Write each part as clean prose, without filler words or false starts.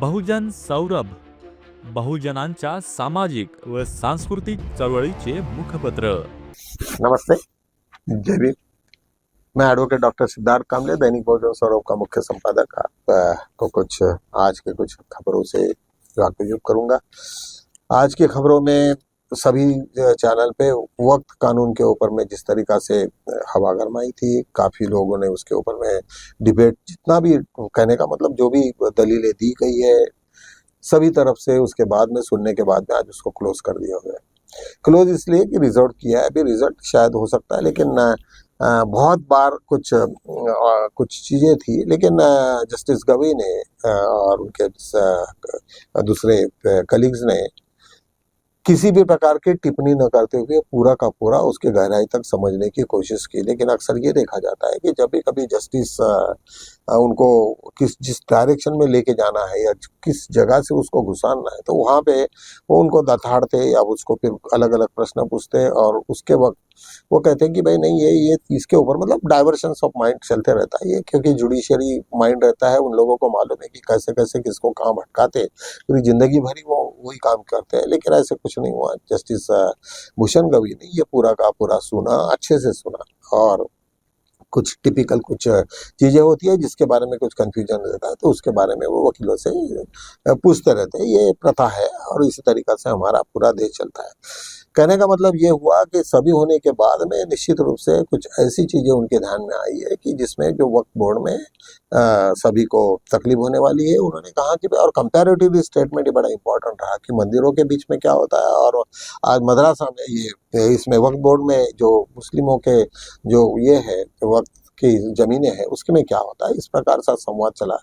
बहुजन सौरभ, बहुजनांच्या सामाजिक व सांस्कृतिक चळवळीचे मुखपत्र। नमस्ते, जय भीम। मैं एडवोकेट डॉक्टर सिद्धार्थ कामले, दैनिक बहुजन सौरभ का मुख्य संपादक आपको कुछ आज के कुछ खबरों से वाकिफ करूंगा। आज की खबरों में सभी चैनल पे वक्त कानून के ऊपर में जिस तरीका से हवा गरमाई थी, काफी लोगों ने उसके ऊपर में डिबेट, जितना भी कहने का मतलब जो भी दलीलें दी गई है सभी तरफ से, उसके बाद में सुनने के बाद में आज उसको क्लोज कर दिया गया। क्लोज इसलिए कि रिजल्ट किया है, अभी रिजल्ट शायद हो सकता है, लेकिन बहुत बार कुछ चीजें थी, लेकिन जस्टिस गवई ने और उनके दूसरे कलीग्स ने किसी भी प्रकार की टिप्पणी न करते हुए पूरा का पूरा उसके गहराई तक समझने की कोशिश की। लेकिन अक्सर ये देखा जाता है कि जब भी कभी जस्टिस उनको जिस डायरेक्शन में लेके जाना है या किस जगह से उसको घुसाना है, तो वहाँ पे वो उनको दथाड़ते या उसको फिर अलग अलग प्रश्न पूछते और उसके वक्त वो कहते हैं कि भाई नहीं, ये इसके ऊपर मतलब डाइवर्शंस ऑफ माइंड चलते रहता है ये, क्योंकि जुडिशरी माइंड रहता है, उन लोगों को मालूम है कि कैसे कैसे किसको कहाँ भटकाते, पूरी जिंदगी भरी वो वही काम करते हैं। लेकिन ऐसे कुछ नहीं हुआ। जस्टिस भूषण गवई ने ये पूरा का पूरा सुना, अच्छे से सुना, और कुछ टिपिकल कुछ चीजें होती है जिसके बारे में कुछ कंफ्यूजन रहता है, तो उसके बारे में वो वकीलों से पूछते रहते हैं। ये प्रथा है और इसी तरीका से हमारा पूरा देश चलता है। कहने का मतलब ये हुआ कि सभी होने के बाद में निश्चित रूप से कुछ ऐसी चीजें उनके ध्यान में आई है कि जिसमें जो वक्फ बोर्ड में सभी को तकलीफ होने वाली है। उन्होंने कहा कि और कंपैरेटिवली स्टेटमेंट बड़ा इंपॉर्टेंट रहा कि मंदिरों के बीच में क्या होता है और आज मदरसा में ये इसमें वक्फ बोर्ड में जो मुस्लिमों के जो ये है वक्फ की जमीनें हैं उसके में क्या होता है। इस प्रकार का संवाद चला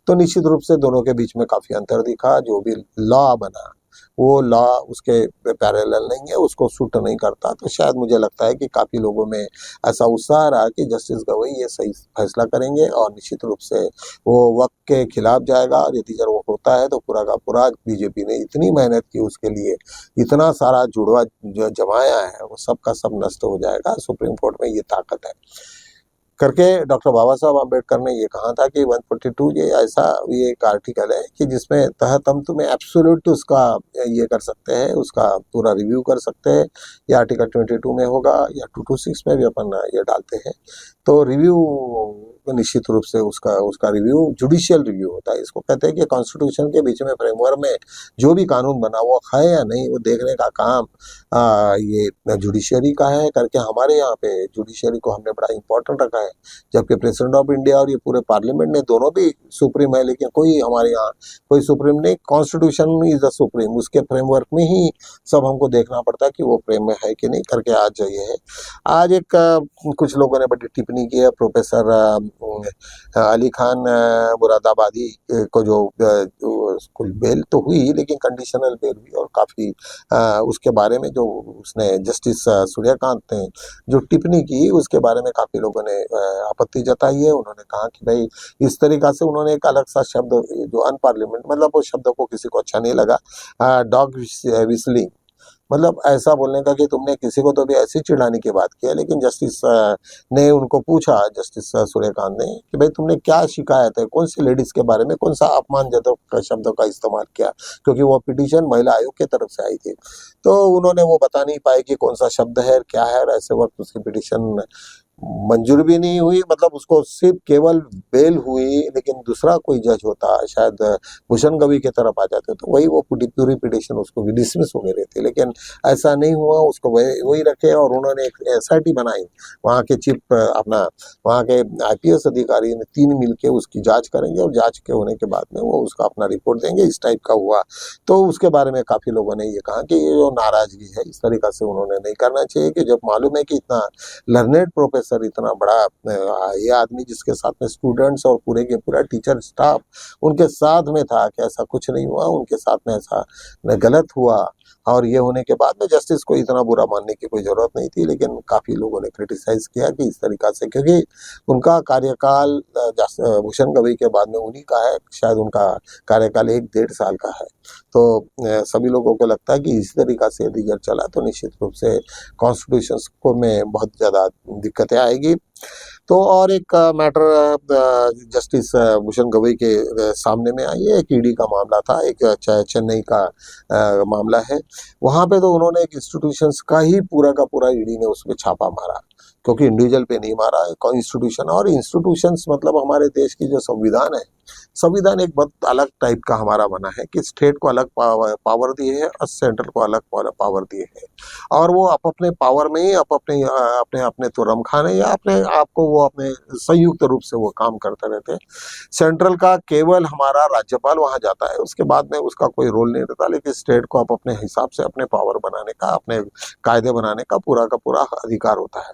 तो निश्चित रूप से दोनों के बीच में काफी अंतर दिखा। जो भी लॉ बना वो लॉ उसके पैरेलल नहीं है, उसको सूट नहीं करता। तो शायद मुझे लगता है कि काफी लोगों में ऐसा उत्साह रहा कि जस्टिस गवई ये सही फैसला करेंगे और निश्चित रूप से वो वक्त के खिलाफ जाएगा। और यदि जब वो होता है तो पूरा का पूरा बीजेपी ने इतनी मेहनत की उसके लिए, इतना सारा जुड़वा जो जमाया है, वो सब का सब नष्ट हो जाएगा। सुप्रीम कोर्ट में ये ताकत है करके डॉक्टर बाबा साहब अम्बेडकर ने ये कहा था कि 142 ये ऐसा ये एक आर्टिकल है कि जिसमें तहत हम तुम्हें एब्सोल्यूट उसका ये कर सकते हैं, उसका पूरा रिव्यू कर सकते हैं। ये आर्टिकल 22 में होगा या 226 में भी अपन ये डालते हैं। तो रिव्यू निश्चित रूप से उसका रिव्यू जुडिशियल रिव्यू होता है। इसको कहते हैं कि कॉन्स्टिट्यूशन के बीच में फ्रेमवर्क में जो भी कानून बना वो है या नहीं, वो देखने का काम ये जुडिशरी का है करके हमारे यहाँ पे जुडिशरी को हमने बड़ा इंपॉर्टेंट रखा है। जबकि प्रेसिडेंट ऑफ इंडिया और ये पूरे पार्लियामेंट ने दोनों भी सुप्रीम है, लेकिन कोई हमारे यहाँ कोई सुप्रीम नहीं। कॉन्स्टिट्यूशन इज द सुप्रीम, उसके फ्रेमवर्क में ही सब हमको देखना पड़ता है कि वो फ्रेम में है कि नहीं करके। आज ये है, आज एक कुछ लोगों ने बड़ी टिप्पणी की है। प्रोफेसर अली खान मुरादाबादी को जो कुछ बेल तो हुई लेकिन कंडीशनल बेल हुई, और काफी उसके बारे में जो उसने जस्टिस सूर्यकांत ने जो टिप्पणी की उसके बारे में काफी लोगों ने आपत्ति जताई है। उन्होंने कहा कि भाई इस तरीका से उन्होंने एक अलग सा शब्द जो अनपार्लियामेंट, मतलब वो शब्द को किसी को अच्छा नहीं लगा, डॉग विस्लिंग, मतलब ऐसा बोलने का कि तुमने किसी को तो भी ऐसी चिढ़ाने की बात की है। लेकिन जस्टिस ने उनको पूछा, जस्टिस सूर्यकांत ने, कि भाई तुमने क्या शिकायत है, कौन सी लेडीज के बारे में कौन सा अपमानजनक शब्दों का इस्तेमाल किया, क्योंकि वो पिटीशन महिला आयोग की तरफ से आई थी। तो उन्होंने वो बता नहीं पाए कि कौन सा शब्द है क्या है, और ऐसे वक्त उसकी पिटीशन मंजूर भी नहीं हुई। मतलब उसको सिर्फ केवल बेल हुई, लेकिन दूसरा कोई जज होता शायद भूषण गवई की तरफ आ जाते तो वही वो पूरी पिटीशन उसको डिसमिस हो गई रहती। लेकिन ऐसा नहीं हुआ, उसको वही रखे और उन्होंने एक एसआईटी बनाई। वहाँ के चीफ अपना वहाँ के आईपीएस अधिकारी ने 3 मिलके उसकी जांच करेंगे और जांच के होने के बाद में वो उसका अपना रिपोर्ट देंगे। इस टाइप का हुआ तो उसके बारे में काफी लोगों ने ये कहा कि ये जो नाराजगी है इस तरीका से उन्होंने नहीं करना चाहिए, कि जब मालूम है कि इतना लर्नेड प्रोफेसर, इतना बड़ा ये आदमी जिसके साथ में स्टूडेंट्स और पूरे के पूरा टीचर स्टाफ उनके साथ में था, कि ऐसा कुछ नहीं हुआ, उनके साथ में ऐसा गलत हुआ। और ये होने के बाद में जस्टिस को इतना बुरा मानने की कोई जरूरत नहीं थी। लेकिन काफी लोगों ने क्रिटिसाइज किया कि इस तरीका से, क्योंकि उनका कार्यकाल भूषण गवई के बाद में उन्हीं का है, शायद उनका कार्यकाल 1-1.5 साल का है। तो सभी लोगों को लगता है कि इस तरीका से यदि चला तो निश्चित रूप से कॉन्स्टिट्यूशन को में बहुत ज्यादा दिक्कतें आएगी। तो और एक मैटर जस्टिस भूषण गवई के सामने में आई है। एक ईडी का मामला था, एक चेन्नई का मामला है। वहाँ पे तो उन्होंने एक इंस्टीट्यूशंस का ही पूरा का पूरा ईडी ने उसमें छापा मारा, क्योंकि इंडिविजुअल पे नहीं मारा, एक इंस्टीट्यूशन। और इंस्टीट्यूशंस मतलब हमारे देश की जो संविधान है, संविधान एक बहुत अलग टाइप का हमारा बना है कि स्टेट को अलग पावर दिए है और सेंट्रल को अलग पावर दिए है, और वो अपने पावर में ही अपने अपने अपने तो रमखाने या अपने आप को वो अपने संयुक्त रूप से वो काम करते रहते हैं। सेंट्रल का केवल हमारा राज्यपाल वहां जाता है, उसके बाद में उसका कोई रोल नहीं रहता, लेकिन स्टेट को अपने हिसाब से अपने पावर बनाने का, अपने कायदे बनाने का पूरा अधिकार होता है।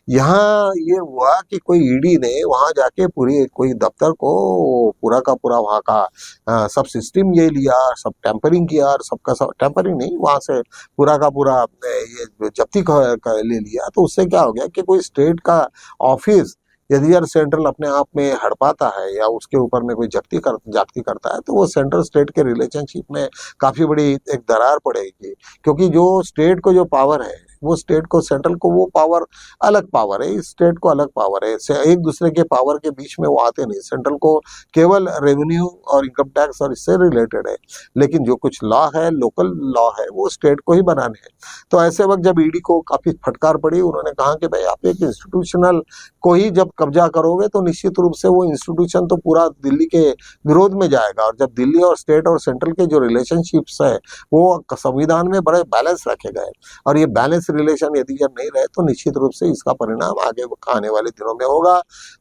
यहाँ ये हुआ कि कोई ईडी ने वहां जाके पूरी कोई दफ्तर को पूरा का पूरा वहां का सब सिस्टम ये लिया, सब टैंपरिंग किया, और सबका सब टैंपरिंग नहीं, वहां से पूरा का पूरा ये जब्ती ले लिया। तो उससे क्या हो गया कि कोई स्टेट का ऑफिस यदि यार सेंट्रल अपने आप में हड़पाता है या उसके ऊपर में कोई जाति करता है, तो वो सेंट्रल स्टेट के रिलेशनशिप में काफी बड़ी एक दरार पड़ेगी, क्योंकि जो स्टेट को जो पावर है वो स्टेट को, सेंट्रल को वो पावर अलग पावर है, इस स्टेट को अलग पावर है, एक दूसरे के पावर के बीच में वो आते नहीं। सेंट्रल को केवल रेवेन्यू और इनकम टैक्स और इससे रिलेटेड है, लेकिन जो कुछ लॉ है, लोकल लॉ है, वो स्टेट को ही बनाने हैं। तो ऐसे वक्त जब ईडी को काफी फटकार पड़ी, उन्होंने कहा कि भाई आप एक इंस्टीट्यूशनल को ही जब कब्जा करोगे तो निश्चित रूप से वो इंस्टीट्यूशन तो पूरा दिल्ली के विरोध में जाएगा, और जब दिल्ली और स्टेट और सेंट्रल के जो रिलेशनशिप्स है वो संविधान में बड़े बैलेंस रखे गए, और ये बैलेंस रिलेशन यदि जब नहीं रहे तो निश्चित रूप से इसका परिणाम आगे आने वाले दिनों में होगा।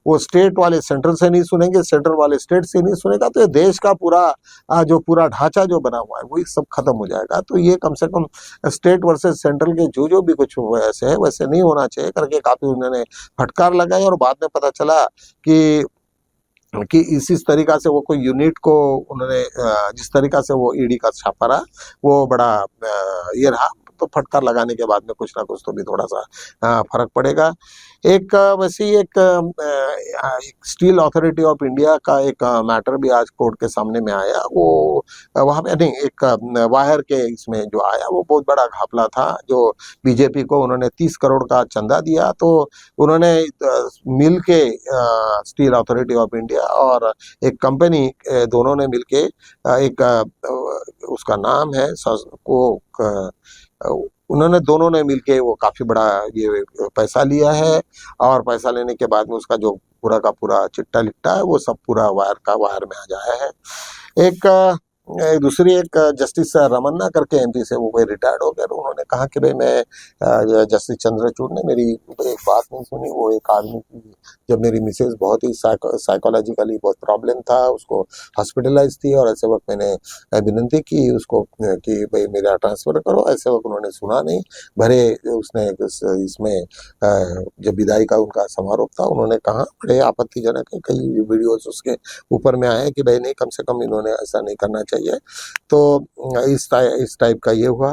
वो स्टेट वाले सेंट्रल से नहीं सुनेंगे, सेंट्रल वाले स्टेट से नहीं सुनेगा, तो ये देश का जो पूरा ढांचा जो बना हुआ है वो सब खत्म हो जाएगा। तो ये कम से कम स्टेट वर्सेस सेंट्रल के जो भी कुछ वैसे है वैसे नहीं होना चाहिए करके काफी उन्होंने फटकार लगाई। और बाद में पता चला कि इसी तरीका से वो कोई यूनिट को उन्होंने जिस तरीका से वो ईडी का छापा रहा वो बड़ा ये रहा। तो फटकार लगाने के बाद में कुछ ना कुछ तो भी थोड़ा सा फर्क पड़ेगा। एक वैसे ही एक स्टील अथॉरिटी ऑफ इंडिया का एक मैटर भी आज कोर्ट के सामने में आया। वो वहां पे नहीं, एक वायर के इसमें जो आया वो बहुत बड़ा घपला था, जो बीजेपी को उन्होंने 30 करोड़ का चंदा दिया। तो उन्होंने मिल के स्टील अथॉरिटी ऑफ इंडिया और एक कंपनी दोनों ने मिल के एक उसका नाम है उन्होंने दोनों ने मिलके वो काफी बड़ा ये पैसा लिया है, और पैसा लेने के बाद में उसका जो पूरा का पूरा चिट्टा लिट्टा है वो सब पूरा वायर में आ जाया है। दूसरी एक जस्टिस रमन्ना करके एमपी से, वो कोई रिटायर्ड हो गए, उन्होंने कहा कि भाई मैं जस्टिस चंद्रचूड़ ने मेरी एक बात नहीं सुनी। वो एक आदमी की, जब मेरी मिसेज बहुत ही साइकोलॉजिकली बहुत प्रॉब्लम था, उसको हॉस्पिटलाइज थी, और ऐसे वक्त मैंने विनती की उसको कि भाई मेरा ट्रांसफर करो, ऐसे वक्त उन्होंने सुना नहीं। भरे उसने इसमें जब विदाई का उनका समारोह था, उन्होंने कहा बड़े आपत्तिजनक है, कई वीडियोज उसके ऊपर में आए कि भाई नहीं, कम से कम इन्होंने ऐसा नहीं करना चाहिए। तो इस टाइप का ये हुआ।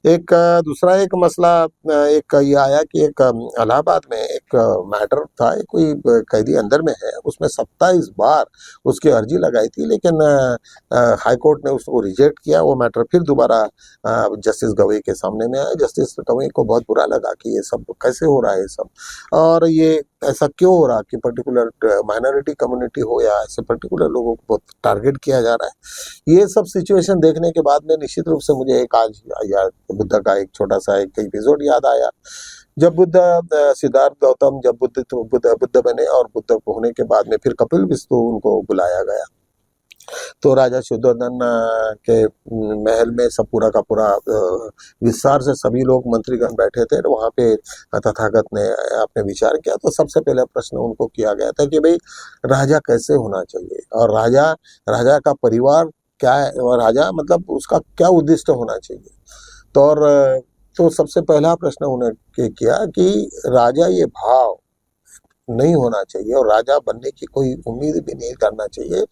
एक दूसरा एक मसला एक ये आया कि एक इलाहाबाद में एक मैटर था, कोई कैदी अंदर में है, उसमें 27 बार उसकी अर्जी लगाई थी, लेकिन हाई कोर्ट ने उसको रिजेक्ट किया। वो मैटर फिर दोबारा जस्टिस गवई के सामने में आया। जस्टिस गवई को बहुत बुरा लगा कि ये सब कैसे हो रहा है, ये सब, और ये ऐसा क्यों हो रहा कि पर्टिकुलर माइनॉरिटी कम्युनिटी हो या ऐसे पर्टिकुलर लोगों को बहुत टारगेट किया जा रहा है। ये सब सिचुएशन देखने के बाद में निश्चित रूप से मुझे एक आज यार बुद्ध का एक छोटा सा एक एपिसोड याद आया। जब सिद्धार्थ गौतम जब बुद्ध बने, और बुद्ध होने के बाद में फिर कपिल विस्तु उनको बुलाया गया, तो राजा शुद्धोधन के महल में सब पूरा का पूरा विस्तार से सभी लोग मंत्रीगण बैठे थे। वहां पे तथागत ने अपने विचार किया। तो सबसे पहले प्रश्न उनको किया गया था कि भाई राजा कैसे होना चाहिए, और राजा का परिवार क्या है, और राजा मतलब उसका क्या उद्देश्य होना चाहिए। तो सबसे पहला प्रश्न उन्होंने किया कि राजा ये भाव नहीं होना चाहिए, और राजा बनने की कोई उम्मीद भी नहीं करना चाहिए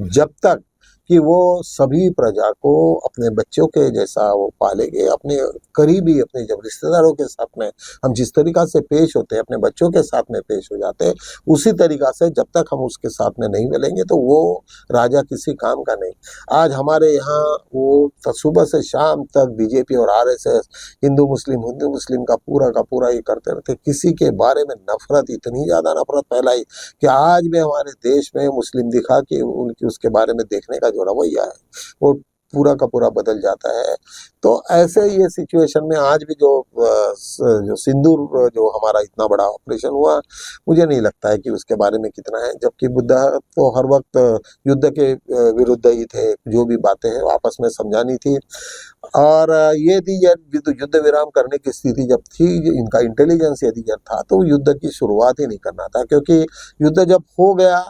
जब तक कि वो सभी प्रजा को अपने बच्चों के जैसा वो पालेंगे, अपने करीबी, अपने जब रिश्तेदारों के साथ में हम जिस तरीका से पेश होते हैं, अपने बच्चों के साथ में पेश हो जाते हैं, उसी तरीका से जब तक हम उसके साथ में नहीं मिलेंगे तो वो राजा किसी काम का नहीं। आज हमारे यहाँ वो सुबह से शाम तक बीजेपी और आरएसएस हिंदू मुस्लिम का पूरा ये करते रहते, किसी के बारे में नफरत, इतनी ज्यादा नफरत फैलाई कि आज भी हमारे देश में मुस्लिम दिखा के उनकी उसके बारे में देखने का जो रवैया है वो पूरा का पूरा बदल जाता है। तो ऐसे ये सिचुएशन में आज भी जो सिंदूर जो हमारा इतना बड़ा ऑपरेशन हुआ, मुझे नहीं लगता है कि उसके बारे में कितना है, जबकि बुद्धा तो हर वक्त युद्ध के विरुद्ध ही थे, जो भी बातें हैं आपस में समझानी थी। और ये थी युद्ध विराम करने की स्थिति जब थी, इनका इंटेलिजेंस यदि जब था तो युद्ध की शुरुआत ही नहीं करना था, क्योंकि युद्ध जब हो गया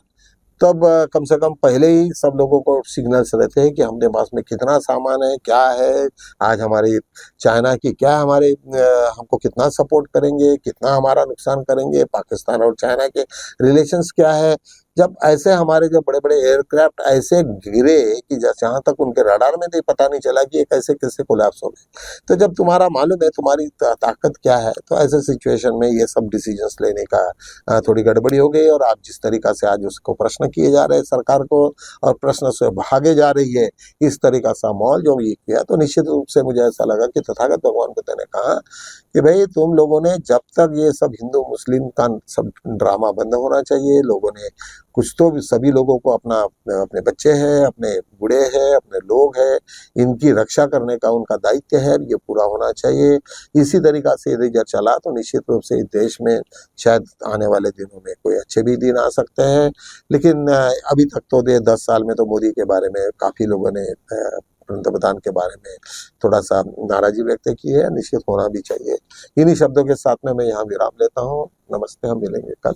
तब कम से कम पहले ही सब लोगों को सिग्नल्स रहते हैं कि हमने पास में कितना सामान है, क्या है, आज हमारी चाइना की क्या हमारे हमको कितना सपोर्ट करेंगे, कितना हमारा नुकसान करेंगे, पाकिस्तान और चाइना के रिलेशंस क्या है। जब ऐसे हमारे जो बड़े बड़े एयरक्राफ्ट ऐसे गिरे कि जहाँ तक उनके रडार में तो पता नहीं चला कि ये कैसे कैसे कोलैप्स हो गए, तो जब तुम्हारा मालूम है तुम्हारी ताकत क्या है, तो ऐसे सिचुएशन में ये सब डिसीजंस लेने का थोड़ी गड़बड़ी हो गई। और आप जिस तरीका से आज उसको प्रश्न किए जा रहे हैं सरकार को, और प्रश्न से भागे जा रही है, इस तरीका सा माहौल जो ये किया, तो निश्चित रूप से मुझे ऐसा लगा कि तथागत भगवान बुद्ध ने कहा कि भाई तुम लोगों ने जब तक ये सब हिंदू मुस्लिम का सब ड्रामा बंद होना चाहिए, लोगों ने कुछ तो भी, सभी लोगों को अपने बच्चे हैं, अपने बूढ़े हैं, अपने लोग हैं, इनकी रक्षा करने का उनका दायित्व है, ये पूरा होना चाहिए। इसी तरीका से यदि जब चला तो निश्चित रूप से इस देश में शायद आने वाले दिनों में कोई अच्छे भी दिन आ सकते हैं। लेकिन अभी तक तो 10 साल में तो मोदी के बारे में काफी लोगों ने पंतप्रधान के बारे में थोड़ा सा नाराजगी व्यक्त की है, निश्चित होना भी चाहिए। इन्हीं शब्दों के साथ में मैं यहाँ विराम लेता हूँ। नमस्ते, हम मिलेंगे कल।